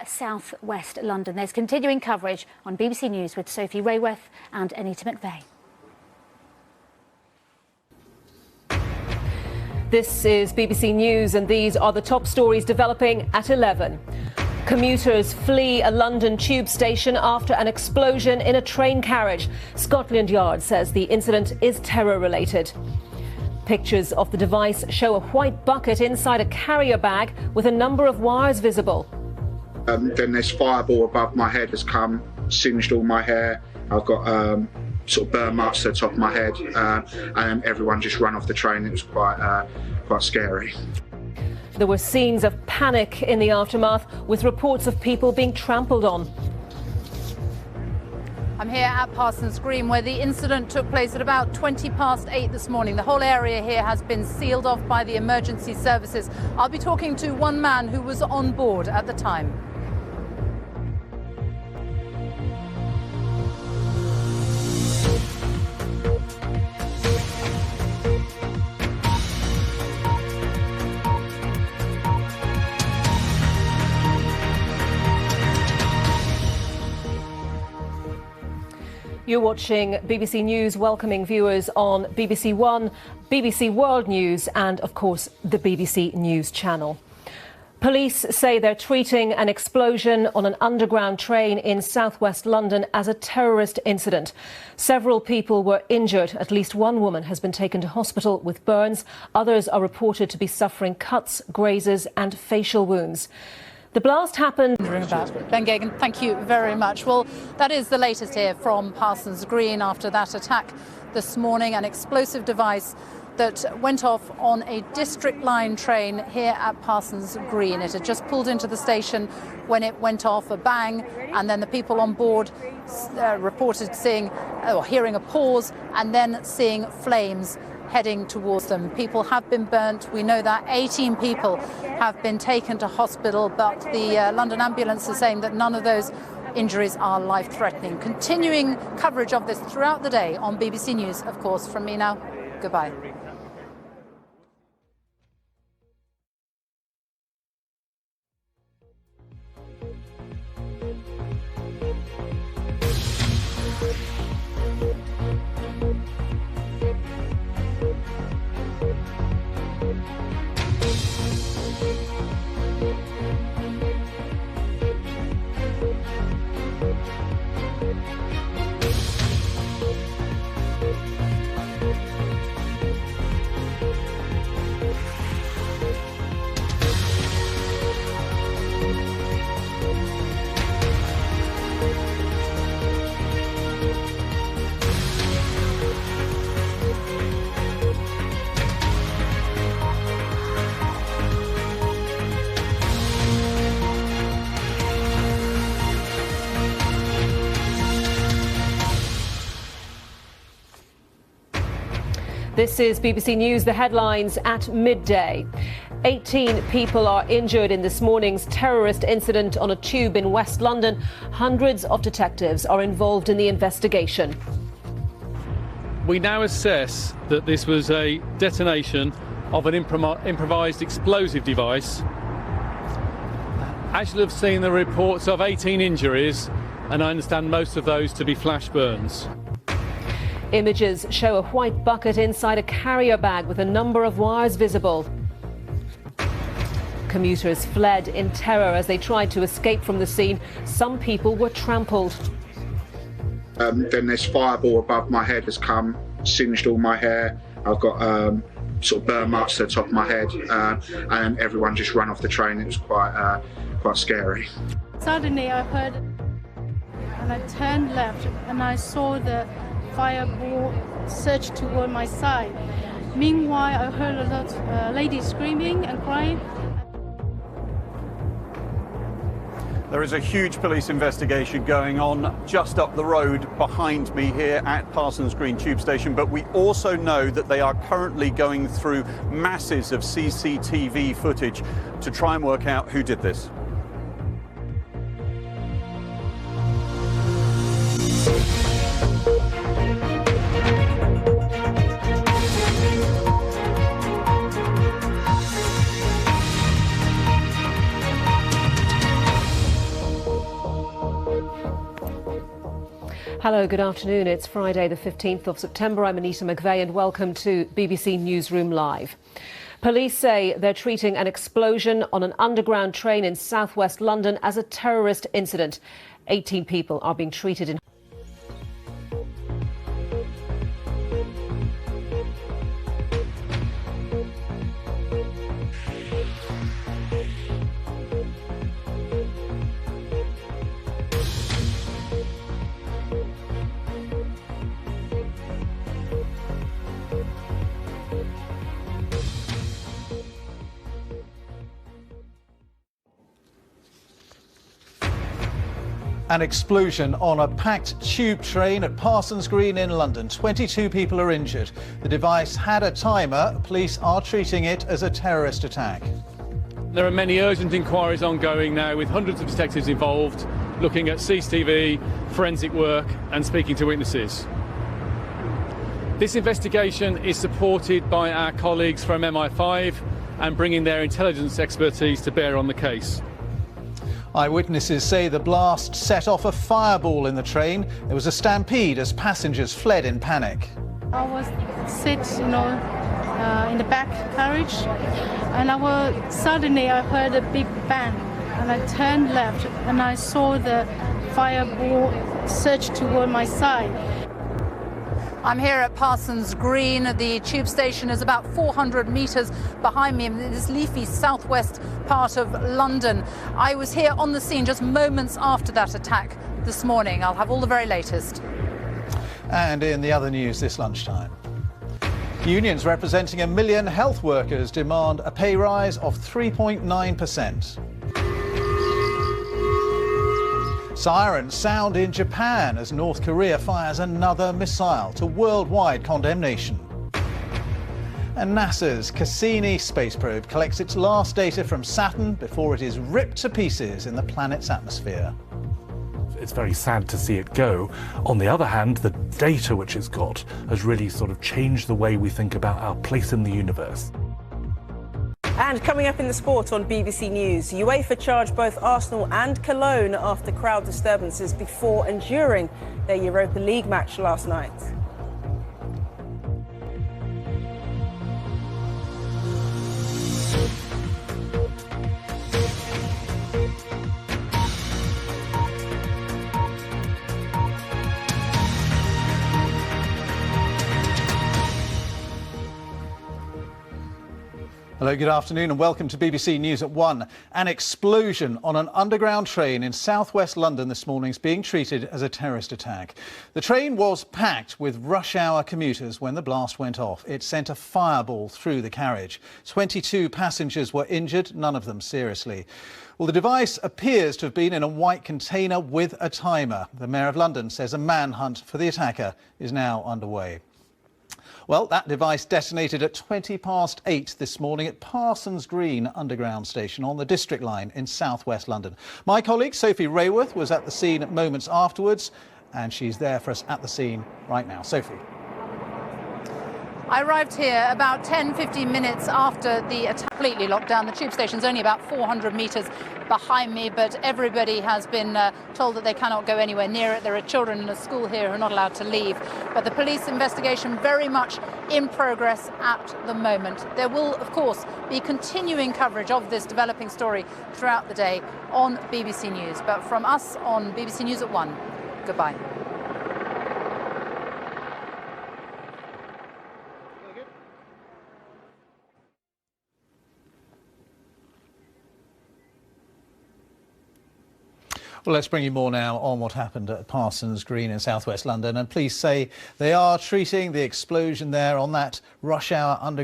south-west London. There's continuing coverage on BBC News with Sophie Raworth and Annita McVeigh. This is BBC News, and these are the top stories developing at 11. Commuters flee a London tube station after an explosion in a train carriage. Scotland Yard says the incident is terror-related. Pictures of the device show a white bucket inside a carrier bag with a number of wires visible. Then this fireball above my head has come, singed all my hair. I've got sort of burn marks to the top of my head, and everyone just ran off the train. It was quite scary. There were scenes of panic in the aftermath, with reports of people being trampled on. I'm here at Parsons Green, where the incident took place at about 8:20 this morning. The whole area here has been sealed off by the emergency services. I'll be talking to one man who was on board at the time. You're watching BBC News, welcoming viewers on BBC One, BBC World News and, of course, the BBC News channel. Police say they're treating an explosion on an underground train in southwest London as a terrorist incident. Several people were injured. At least one woman has been taken to hospital with burns. Others are reported to be suffering cuts, grazes and facial wounds. The blast happened. Ben Gagan, thank you very much. Well, that is the latest here from Parsons Green after that attack this morning. An explosive device that went off on a district line train here at Parsons Green. It had just pulled into the station when it went off, a bang, and then the people on board reported seeing or hearing a pause and then seeing flames heading towards them. People have been burnt. We know that 18 people have been taken to hospital, but the London ambulance is saying that none of those injuries are life-threatening. Continuing coverage of this throughout the day on BBC News, of course. From me now, goodbye. This is BBC News, the headlines at midday. 18 people are injured in this morning's terrorist incident on a tube in West London. Hundreds of detectives are involved in the investigation. We now assess that this was a detonation of an improvised explosive device. As you'll have seen, the reports of 18 injuries, and I understand most of those to be flash burns. Images show a white bucket inside a carrier bag with a number of wires visible. Commuters fled in terror as they tried to escape from the scene. Some people were trampled. Then this fireball above my head has come, singed all my hair. I've got sort of burn marks to the top of my head, and everyone just ran off the train. It was quite scary. Suddenly I heard, and I turned left, and I saw the fireball surge toward my side. Meanwhile, I heard a lot of ladies screaming and crying. There is a huge police investigation going on just up the road behind me here at Parsons Green Tube Station, but we also know that they are currently going through masses of CCTV footage to try and work out who did this. Hello, good afternoon. It's Friday the 15th of September. I'm Annita McVeigh and welcome to BBC Newsroom Live. Police say they're treating an explosion on an underground train in southwest London as a terrorist incident. 18 people are being treated in An explosion on a packed tube train at Parsons Green in London. 22 people are injured. The device had a timer. Police are treating it as a terrorist attack. There are many urgent inquiries ongoing now with hundreds of detectives involved, looking at CCTV, forensic work and speaking to witnesses. This investigation is supported by our colleagues from MI5 and bringing their intelligence expertise to bear on the case. Eyewitnesses say the blast set off a fireball in the train. There was a stampede as passengers fled in panic. I was sit, in the back carriage, and suddenly I heard a big bang, and I turned left, and I saw the fireball surge toward my side. I'm here at Parsons Green. The tube station is about 400 metres behind me in this leafy southwest part of London. I was here on the scene just moments after that attack this morning. I'll have all the very latest. And in the other news this lunchtime, unions representing 1 million health workers demand a pay rise of 3.9%. Sirens sound in Japan as North Korea fires another missile to worldwide condemnation. And NASA's Cassini space probe collects its last data from Saturn before it is ripped to pieces in the planet's atmosphere. It's very sad to see it go. On the other hand, the data which it's got has really sort of changed the way we think about our place in the universe. And coming up in the sport on BBC News, UEFA charged both Arsenal and Cologne after crowd disturbances before and during their Europa League match last night. Hello, good afternoon and welcome to BBC News at 1. An explosion on an underground train in southwest London this morning is being treated as a terrorist attack. The train was packed with rush hour commuters when the blast went off. It sent a fireball through the carriage. 22 passengers were injured, none of them seriously. Well, the device appears to have been in a white container with a timer. The Mayor of London says a manhunt for the attacker is now underway. Well, that device detonated at 8:20 this morning at Parsons Green Underground Station on the District Line in southwest London. My colleague Sophie Raworth was at the scene moments afterwards, and she's there for us at the scene right now. Sophie. I arrived here about 10-15 minutes after the attack completely locked down. The tube station's only about 400 metres behind me, but everybody has been told that they cannot go anywhere near it. There are children in a school here who are not allowed to leave. But the police investigation very much in progress at the moment. There will, of course, be continuing coverage of this developing story throughout the day on BBC News. But from us on BBC News at 1, goodbye. Well, let's bring you more now on what happened at Parsons Green in southwest London. And police say they are treating the explosion there on that rush hour underground